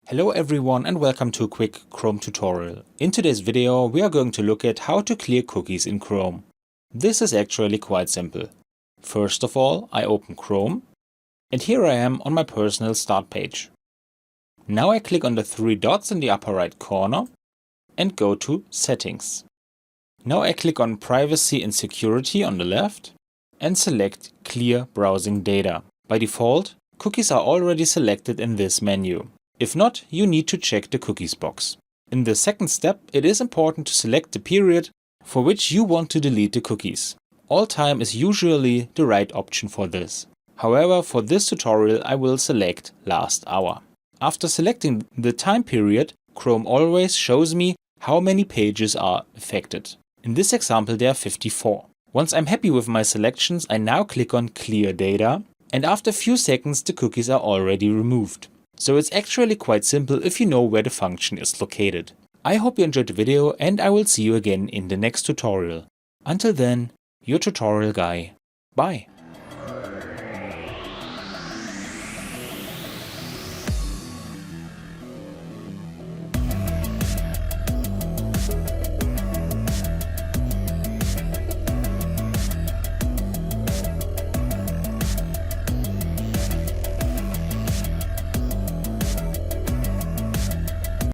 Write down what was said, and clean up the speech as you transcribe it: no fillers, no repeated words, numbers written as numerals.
Hello everyone and welcome to a quick Chrome tutorial. In today's video we are going to look at how to clear cookies in Chrome. This is actually quite simple. First of all, I open Chrome and here I am on my personal start page. Now I click on the three dots in the upper right corner and go to Settings. Now I click on Privacy and Security on the left and select Clear Browsing Data. By default, cookies are already selected in this menu. If not, you need to check the cookies box. In the second step, it is important to select the period for which you want to delete the cookies. All time is usually the right option for this. However, for this tutorial I will select last hour. After selecting the time period, Chrome always shows me how many pages are affected. In this example there are 54. Once I'm happy with my selections, I now click on Clear Data, and after a few seconds the cookies are already removed. So it's actually quite simple if you know where the function is located. I hope you enjoyed the video and I will see you again in the next tutorial. Until then, your tutorial guy. Bye.